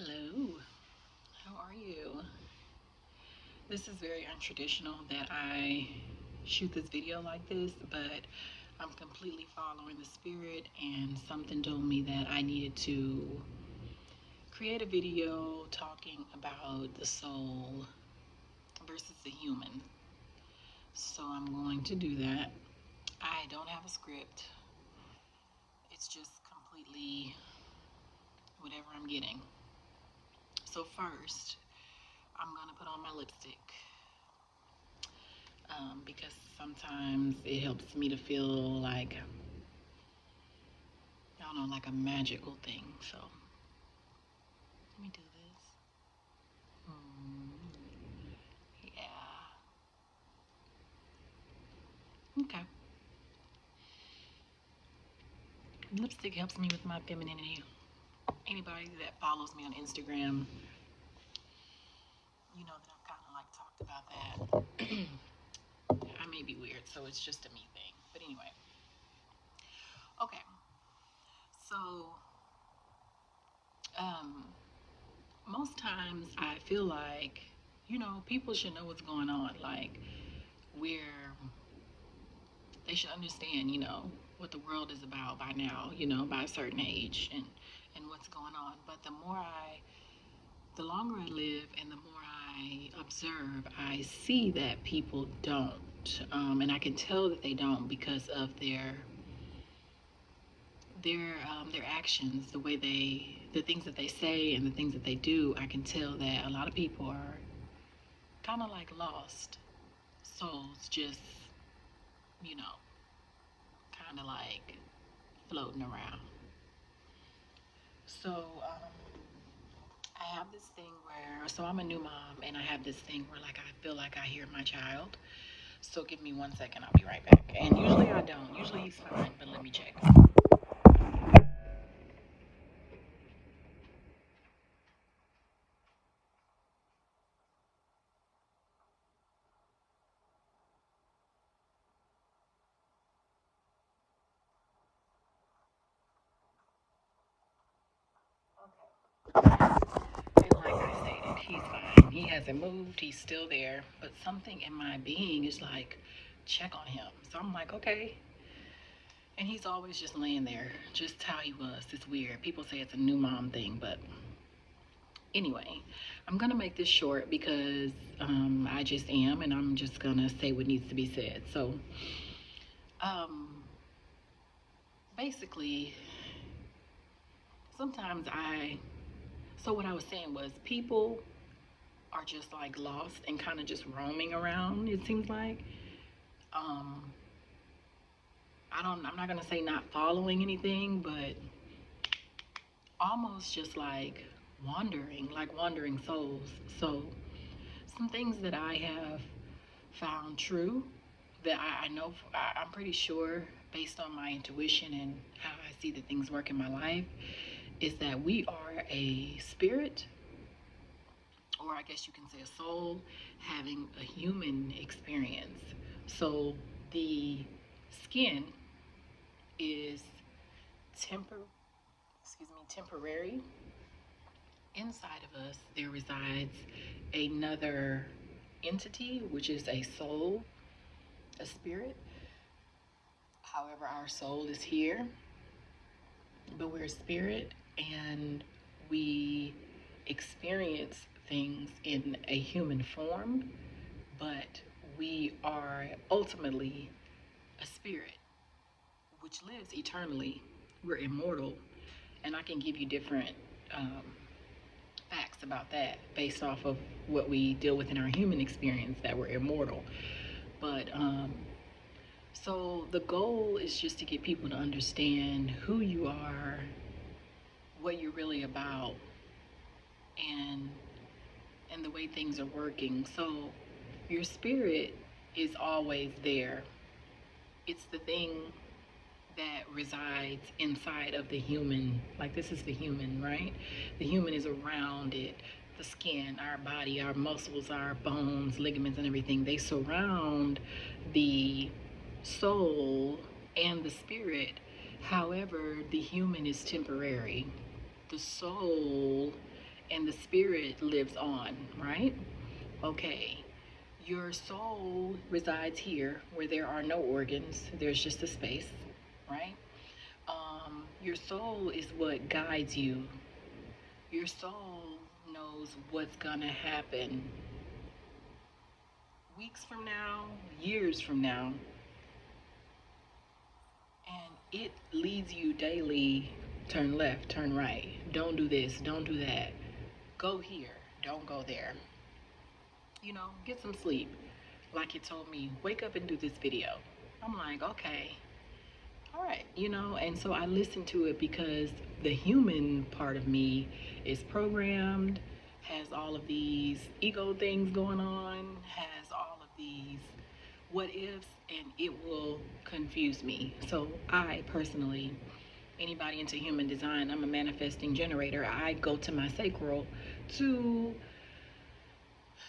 Hello, how are you? This is very untraditional that I shoot this video like this, but I'm completely following the spirit, and something told me that I needed to create a video talking about the soul versus the human. So I'm going to do that. I don't have a script, it's just completely whatever I'm getting. So, first, I'm gonna put on my lipstick. Because sometimes it helps me to feel like, I don't know, like a magical thing. So let me do this. Yeah. Okay. Lipstick helps me with my femininity. Anybody that follows me on Instagram, you know that I've kind of like talked about that. I may be weird, so it's just a me thing. But anyway, okay. So, um, most times I feel like, people should know what's going on. Like, we're they should understand, what the world is about by now, by a certain age and what's going on. But the longer I live and the more I observe, I see that people don't, and I can tell that they don't because of their actions, the things that they say and the things that they do. I can tell that a lot of people are kind of like lost souls, just you know, kind of like floating around. So I have this thing so I'm a new mom, and I have this thing where like I feel like I hear my child. So give me 1 second, I'll be right back. And usually I don't. Usually he's fine, but let me check. And like I stated, he's fine. He hasn't moved. He's still there. But something in my being is like, check on him. So I'm like, okay. And he's always just laying there, just how he was. It's weird. People say it's a new mom thing, but anyway, I'm gonna make this short because I just am, and I'm just gonna say what needs to be said. So, um, basically, sometimes so what I was saying was people are just like lost and kind of just roaming around, it seems like. Um, I'm not gonna say not following anything, but almost just like wandering souls. So, some things that I have found true that I know, I'm pretty sure based on my intuition and how I see the things work in my life, is that we are a spirit, or I guess you can say a soul, having a human experience. So the skin is temporary. Inside of us, there resides another entity, which is a soul, a spirit. However, our soul is here, but we're a spirit, and we experience things in a human form, but we are ultimately a spirit which lives eternally. We're immortal, and I can give you different um, facts about that based off of what we deal with in our human experience, that we're immortal. But so the goal is just to get people to understand who you are, what you're really about, and and the way things are working. So your spirit is always there. It's the thing that resides inside of the human. Like, this is the human, right? The human is around it. The skin, our body, our muscles, our bones, ligaments, and everything, they surround the soul and the spirit. However, the human is temporary. The soul and the spirit lives on, right? Okay, your soul resides here where there are no organs, there's just a space, right? Your soul is what guides you. Your soul knows what's gonna happen weeks from now, years from now, and it leads you daily. Turn left, turn right, don't do this, don't do that, go here, don't go there. Get some sleep. Like it told me, wake up and do this video. I'm like, okay, all right, and so I listen to it because the human part of me is programmed, has all of these ego things going on, has all of these what ifs, and it will confuse me. So I personally, anybody into human design, I'm a manifesting generator. I go to my sacral to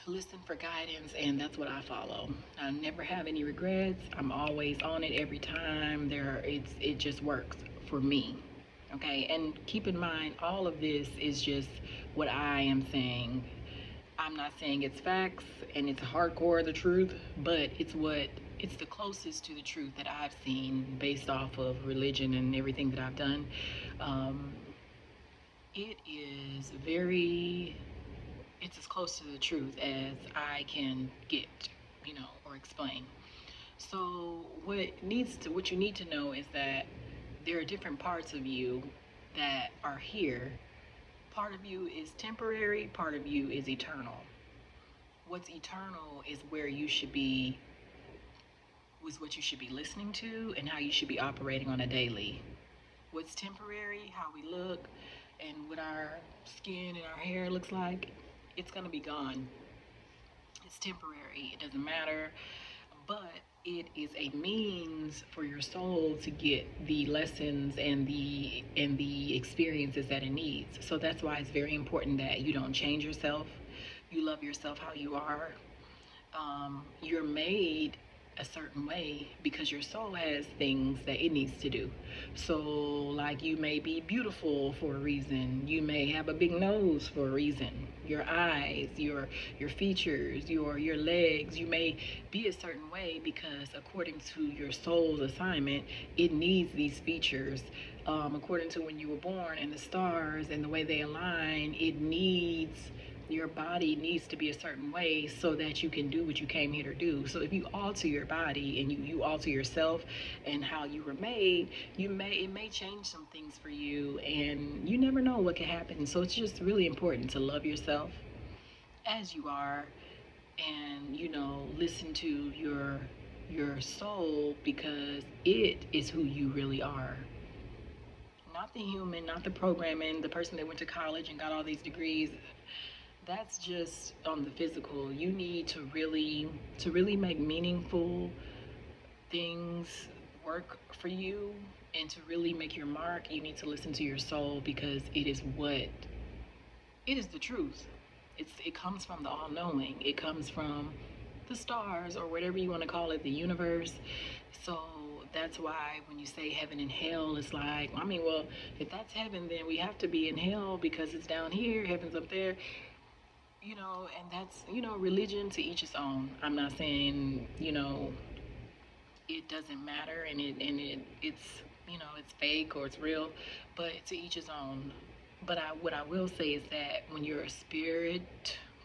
listen for guidance, and that's what I follow. I never have any regrets. I'm always on it every time. It just works for me. Okay, and keep in mind, all of this is just what I am saying. I'm not saying it's facts and it's hardcore the truth, but it's the closest to the truth that I've seen based off of religion and everything that I've done. Um, it is very it's as close to the truth as I can get, or explain. So what you need to know is that there are different parts of you that are here. Part of you is temporary, part of you is eternal. What's eternal is what you should be listening to and how you should be operating on a daily. What's temporary, how we look, and what our skin and our hair looks like, it's going to be gone. It's temporary. It doesn't matter. But it is a means for your soul to get the lessons and the experiences that it needs. So that's why it's very important that you don't change yourself. You love yourself how you are. You're made a certain way because your soul has things that it needs to do. So, like, you may be beautiful for a reason. You may have a big nose for a reason. Your eyes, your features, your legs. You may be a certain way because according to your soul's assignment, it needs these features. According to when you were born and the stars and the way they align, your body needs to be a certain way so that you can do what you came here to do. So if you alter your body and you alter yourself and how you were made, it may change some things for you, and you never know what can happen. So it's just really important to love yourself as you are, and listen to your soul, because it is who you really are. Not the human, not the programming, the person that went to college and got all these degrees. That's just on the physical. You need to really make meaningful things work for you, and to really make your mark, you need to listen to your soul, because it is the truth. It comes from the all-knowing. It comes from the stars, or whatever you want to call it, the universe. So that's why when you say heaven and hell, it's like, I mean, well, if that's heaven, then we have to be in hell because it's down here, heaven's up there. And that's, religion, to each his own. I'm not saying, it doesn't matter, and it's fake or it's real, but to each his own. But what I will say is that when you're a spirit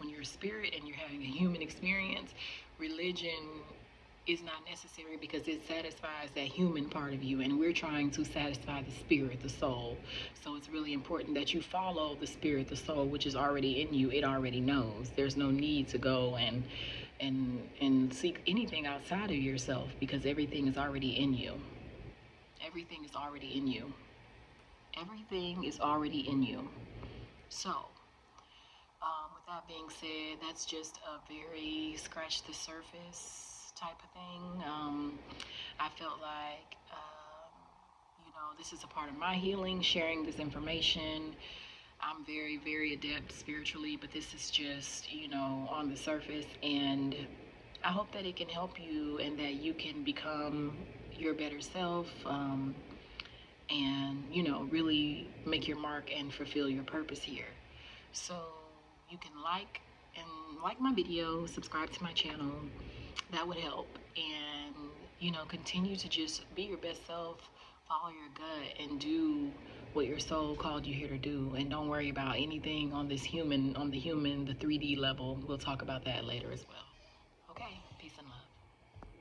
and you're having a human experience, religion is not necessary because it satisfies that human part of you, and we're trying to satisfy the spirit, the soul. So it's really important that you follow the spirit, the soul, which is already in you. It already knows. There's no need to go and seek anything outside of yourself, because everything is already in you. Everything is already in you. Everything is already in you. So, with that being said, that's just a very scratch the surface type of thing. I felt like, this is a part of my healing, sharing this information. I'm very, very adept spiritually, but this is just, on the surface. And I hope that it can help you and that you can become your better self, and, really make your mark and fulfill your purpose here. So you can like my video, subscribe to my channel. That would help. And continue to just be your best self, follow your gut, and do what your soul called you here to do. And don't worry about anything on the human, the 3D level. We'll talk about that later as well.